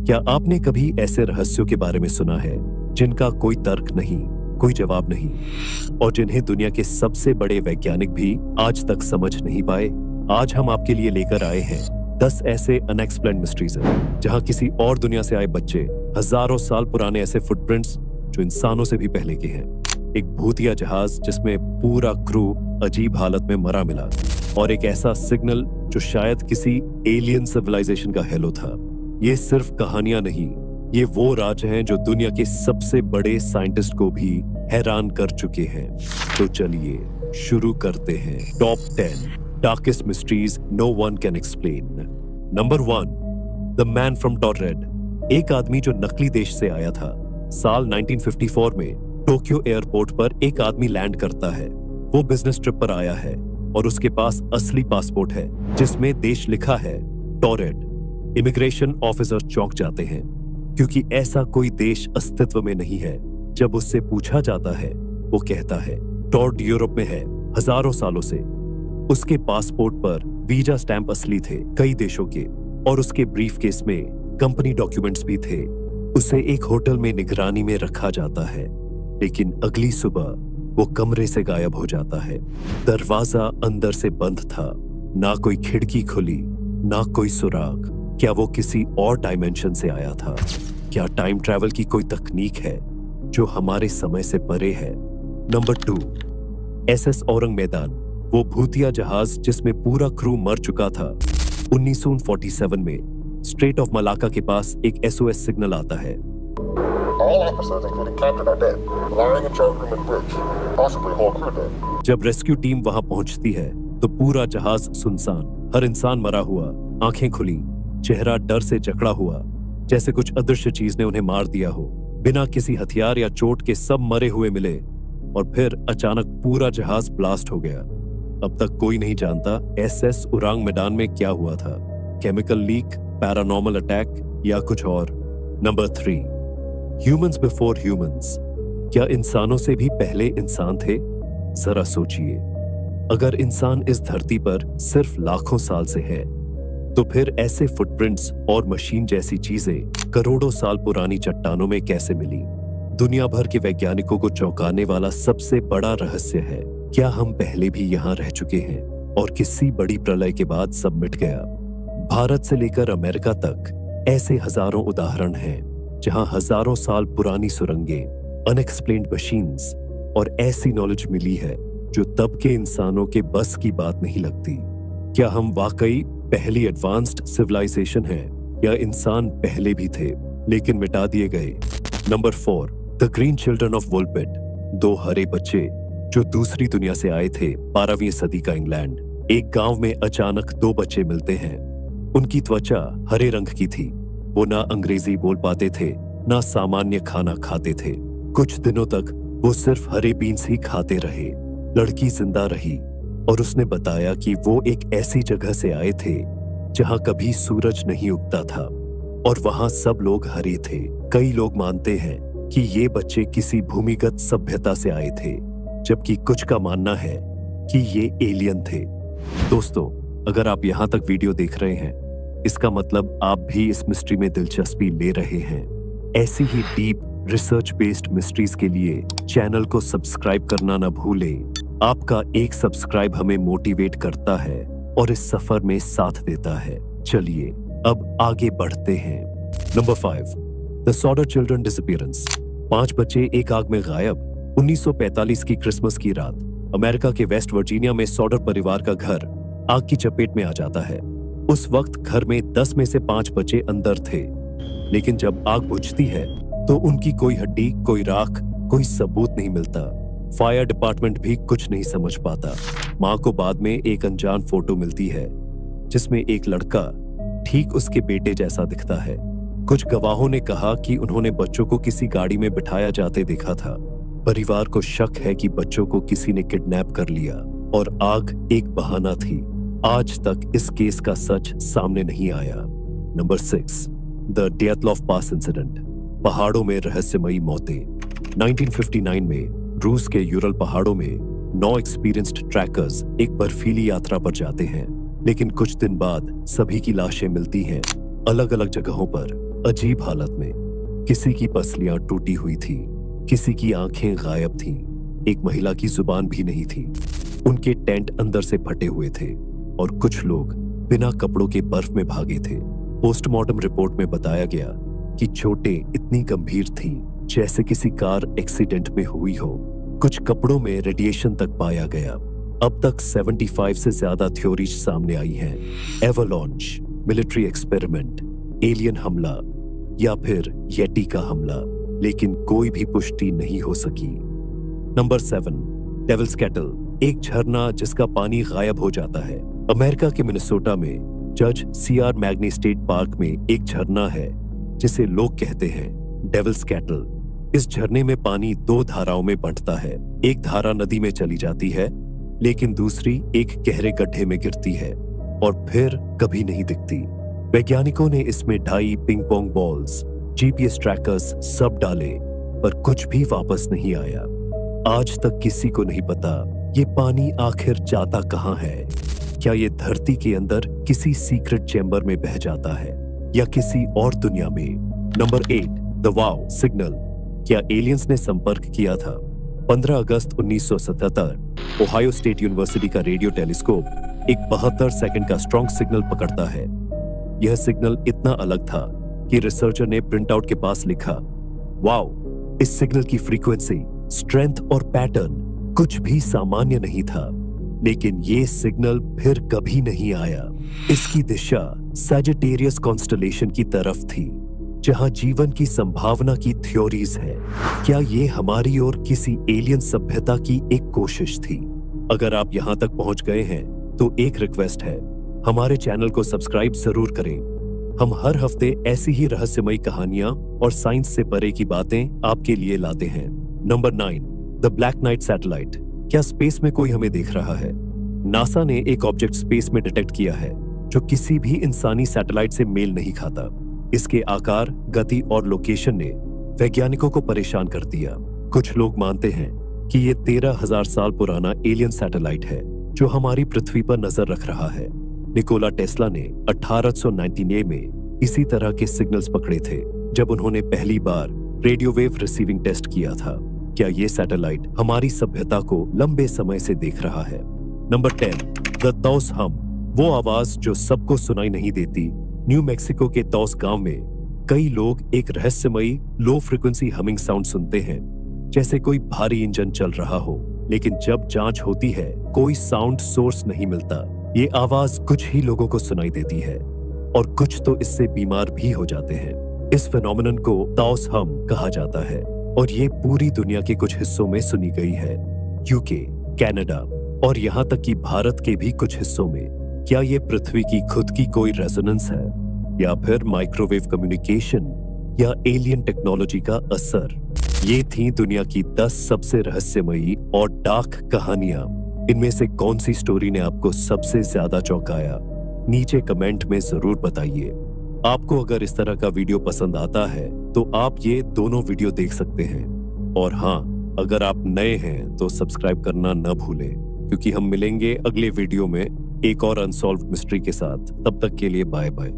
क्या आपने कभी ऐसे रहस्यों के बारे में सुना है जिनका कोई तर्क नहीं, कोई जवाब नहीं, और जिन्हें दुनिया के सबसे बड़े वैज्ञानिक भी आज तक समझ नहीं पाए? आज हम आपके लिए लेकर आए हैं 10 ऐसे अनएक्सप्लेन्ड मिस्ट्रीज हैं जहां किसी और दुनिया से आए बच्चे हजारों साल पुराने ऐसे फुटप्रिंट्स जो इंसानों से भी पहले के हैं, एक भूतिया जहाज जिसमें पूरा क्रू अजीब हालत में मरा मिला, और एक ऐसा सिग्नल जो शायद किसी एलियन सिविलाइजेशन का हेलो था। ये सिर्फ कहानियां नहीं, ये वो राज हैं जो दुनिया के सबसे बड़े साइंटिस्ट को भी हैरान कर चुके हैं। तो चलिए शुरू करते हैं top 10 darkest mysteries no one can explain. Number 1, the man from Taured. एक आदमी जो नकली देश से आया था। साल 1954 में टोक्यो एयरपोर्ट पर एक आदमी लैंड करता है। वो बिजनेस ट्रिप पर आया है और उसके पास असली पासपोर्ट है जिसमें देश लिखा है टॉररेड। इमिग्रेशन ऑफिसर चौंक जाते हैं क्योंकि ऐसा कोई देश अस्तित्व में नहीं है। जब उससे पूछा जाता है वो कहता है टॉर्ड यूरोप में है हजारों सालों से। उसके पासपोर्ट पर वीजा स्टैंप असली थे कई देशों के, और उसके ब्रीफकेस में कंपनी डॉक्यूमेंट्स भी थे। उसे एक होटल में निगरानी में रखा जाता है, लेकिन अगली सुबह वो कमरे से गायब हो जाता है। दरवाजा अंदर से बंद था, ना कोई खिड़की खुली, ना कोई सुराग। क्या वो किसी और डायमेंशन से आया था? क्या टाइम ट्रैवल की कोई तकनीक है जो हमारे समय से परे है? नंबर 2, एसएस औरंग मैदान। वो भूतिया जहाज जिसमें पूरा क्रू मर चुका था। 1947 में स्ट्रेट ऑफ मलाका के पास एक एसओएस सिग्नल आता है। All officers, including captain, are dead. Lying in chart room and bridge. Possibly whole crew dead. जब रेस्क्यू टीम वहां पहुंचती है तो पूरा जहाज सुनसान, हर इंसान मरा हुआ, आंखें खुली, चेहरा डर से जकड़ा हुआ, जैसे कुछ अदृश्य चीज ने उन्हें मार दिया हो। बिना किसी हथियार या चोट के सब मरे हुए मिले, और फिर अचानक पूरा जहाज ब्लास्ट हो गया। अब तक कोई नहीं जानता एसएस ओरांग मैदान में क्या हुआ था। केमिकल लीक, पैरानॉर्मल अटैक या कुछ और। Number 3, humans before humans. क्या इंसानों से भी पहले इंसान थे? जरा सोचिए, अगर इंसान इस धरती पर सिर्फ लाखों साल से है, तो फिर ऐसे फुटप्रिंट्स और मशीन जैसी चीजें करोड़ों साल पुरानी चट्टानों में कैसे मिली? दुनिया भर के वैज्ञानिकों को चौंकाने वाला सबसे बड़ा रहस्य है, क्या हम पहले भी यहाँ रह चुके हैं और किसी बड़ी प्रलय के बाद सब मिट गया? भारत से लेकर अमेरिका तक ऐसे हजारों उदाहरण हैं जहां हजारों साल पुरानी सुरंगें, अनएक्सप्लेन्ड मशीन्स और ऐसी नॉलेज मिली है जो तब के इंसानों के बस की बात नहीं लगती। क्या हम वाकई पहली एडवांस्ड सिविलाइजेशन है, या इंसान पहले भी थे लेकिन मिटा दिए गए? Number 4, the green children of Woolpit. 2 हरे बच्चे जो दूसरी दुनिया से आए थे। 12वीं सदी का इंग्लैंड। एक गांव में अचानक 2 बच्चे मिलते हैं। उनकी त्वचा हरे रंग की थी। वो ना अंग्रेजी बोल पाते थे, ना सामान्य खाना खाते थे। कुछ दिनों तक वो सिर्फ हरे बीन्स ही खाते रहे। लड़की जिंदा रही और उसने बताया कि वो एक ऐसी जगह से आए थे जहां कभी सूरज नहीं उगता था, और वहां सब लोग हरे थे। कई लोग मानते हैं कि ये बच्चे किसी भूमिगत सभ्यता से आए थे, जबकि कुछ का मानना है कि ये एलियन थे। दोस्तों, अगर आप यहां तक वीडियो देख रहे हैं, इसका मतलब आप भी इस मिस्ट्री में दिलचस्पी ले रहे हैं। ऐसी ही डीप रिसर्च बेस्ड मिस्ट्रीज के लिए चैनल को सब्सक्राइब करना ना भूलें। आपका एक सब्सक्राइब हमें मोटिवेट करता है और इस सफर में साथ देता है। चलिए अब आगे बढ़ते हैं। Number 5, the Sodder children disappearance. 5 बच्चे एक आग में गायब। 1945 की क्रिसमस की रात अमेरिका के वेस्ट वर्जीनिया में सॉडर परिवार का घर आग की चपेट में आ जाता है। उस वक्त घर में 10 में से 5 बच्चे अंदर थे, लेकिन जब आग बुझती है तो उनकी कोई हड्डी, कोई राख, कोई सबूत नहीं मिलता। फायर डिपार्टमेंट भी कुछ नहीं समझ पाता। मां को बाद में एक अनजान फोटो मिलती है जिसमें एक लड़का ठीक उसके बेटे जैसा दिखता है। कुछ गवाहों ने कहा कि उन्होंने बच्चों को किसी गाड़ी में बिठाया जाते देखा था। परिवार को शक है कि बच्चों को किसी ने किडनैप कर लिया और आग एक बहाना थी। आज तक इस केस का सच सामने नहीं आया। Number 6, the Dyatlov pass incident. पहाड़ों में रहस्यमयी मौतें। 1959 में रूस के यूरल पहाड़ों में 9 एक्सपीरियंस्ड ट्रैकर्स एक बर्फीली यात्रा पर जाते हैं, लेकिन कुछ दिन बाद सभी की लाशें मिलती हैं अलग अलग जगहों पर। अजीब हालत में। किसी की पसलियां टूटी हुई थी, किसी की आंखें गायब थीं, एक महिला की जुबान भी नहीं थी। उनके टेंट अंदर से फटे हुए थे और कुछ लोग बिना कपड़ों के बर्फ में भागे थे। पोस्टमार्टम रिपोर्ट में बताया गया कि चोटें इतनी गंभीर थीं जैसे किसी कार एक्सीडेंट में हुई हो। कुछ कपड़ों में रेडिएशन तक पाया गया। अब तक 75 से ज्यादा थ्योरीज सामने आई हैं। एवलॉन्च, मिलिट्री एक्सपेरिमेंट, एलियन हमला या फिर येटी का हमला, लेकिन कोई भी पुष्टि नहीं हो सकी। नंबर 7, डेविल्स कैटल, एक झरना जिसका पानी गायब हो जाता है। अमेरिका के मिनेसोटा में जज सीआर मैग्नी स्टेट पार्क में एक झरना है जिसे लोग कहते हैं डेविल्स कैटल। इस झरने में पानी 2 धाराओं में बंटता है। एक धारा नदी में चली जाती है, लेकिन दूसरी एक गहरे गड्ढे में गिरती है और फिर कभी नहीं दिखती। वैज्ञानिकों ने इसमें 2.5 ping pong balls, GPS trackers सब डाले, पर कुछ भी वापस नहीं आया। आज तक किसी को नहीं पता ये पानी आखिर जाता कहां है। क्या ये धरती के अंदर किसी सीक्रेट चैम्बर में बह जाता है या किसी और दुनिया में? नंबर 8, द वाव सिग्नल, क्या एलियंस ने संपर्क किया था? 15 अगस्त 1977 ओहायो स्टेट यूनिवर्सिटी का रेडियो टेलीस्कोप एक 72 सेकंड का स्ट्रॉन्ग सिग्नल पकड़ता है। यह सिग्नल इतना अलग था कि रिसर्चर ने प्रिंटआउट के पास लिखा, वाओ, इस सिग्नल की फ्रीक्वेंसी, स्ट्रेंथ और पैटर्न कुछ भी सामान्य नहीं था। लेकिन ये सिग्नल फिर कभी नहीं आया। इसकी दिशा सैजिटेरियस कॉन्स्टलेशन की तरफ थी, जहां जीवन की संभावना की थ्योरीज है। क्या ये हमारी और किसी एलियन सभ्यता की एक कोशिश थी? अगर आप यहां तक पहुंच गए हैं तो एक रिक्वेस्ट है, हमारे चैनल को सब्सक्राइब जरूर करें। हम हर हफ्ते ऐसी ही रहस्यमयी कहानियां और साइंस से परे की बातें आपके लिए लाते हैं। Number 9, the black night satellite, क्या स्पेस में कोई हमें देख रहा है? नासा ने एक ऑब्जेक्ट स्पेस में डिटेक्ट किया है जो किसी भी इंसानी सैटेलाइट से मेल नहीं खाता। इसके आकार, गति और लोकेशन ने वैज्ञानिकों को परेशान कर दिया। कुछ लोग मानते हैं कि ये 13,000 साल पुराना एलियन सैटेलाइट है जो हमारी पृथ्वी पर नजर रख रहा है। निकोला टेस्ला ने 1899 में इसी तरह के सिग्नल्स पकड़े थे जब उन्होंने पहली बार रेडियो वेव रिसीविंग टेस्ट किया था। क्या ये सैटेलाइट हमारी सभ्यता को लंबे समय से देख रहा है? नंबर 10, द तौस हम, वो आवाज जो सबको सुनाई नहीं देती। न्यू मैक्सिको के तौस गांव में कई लोग एक रहस्यमयी लो फ्रीक्वेंसी हमिंग साउंड सुनते हैं, जैसे कोई भारी इंजन चल रहा हो। लेकिन जब जांच होती है, कोई साउंड सोर्स नहीं मिलता। ये आवाज कुछ ही लोगों को सुनाई देती है और कुछ तो इससे बीमार भी हो जाते हैं। इस फिनोमेनन को तौस हम कहा जाता है और ये पूरी दुनिया के कुछ हिस्सों में सुनी गई है। यूके, कनाडा और यहाँ तक कि भारत के भी कुछ हिस्सों में। क्या ये पृथ्वी की खुद की कोई रेजोनेंस है या फिर माइक्रोवेव कम्युनिकेशन या एलियन टेक्नोलॉजी का असर? ये थी दुनिया की 10 सबसे रहस्यमयी और डार्क कहानियां। इनमें से कौन सी स्टोरी ने आपको सबसे ज्यादा चौंकाया? नीचे कमेंट में जरूर बताइए। आपको अगर इस तरह का वीडियो पसंद आता है तो आप ये दोनों वीडियो देख सकते हैं। और हाँ, अगर आप नए हैं तो सब्सक्राइब करना न भूलें, क्योंकि हम मिलेंगे अगले वीडियो में एक और अनसॉल्व्ड मिस्ट्री के साथ। तब तक के लिए बाय बाय।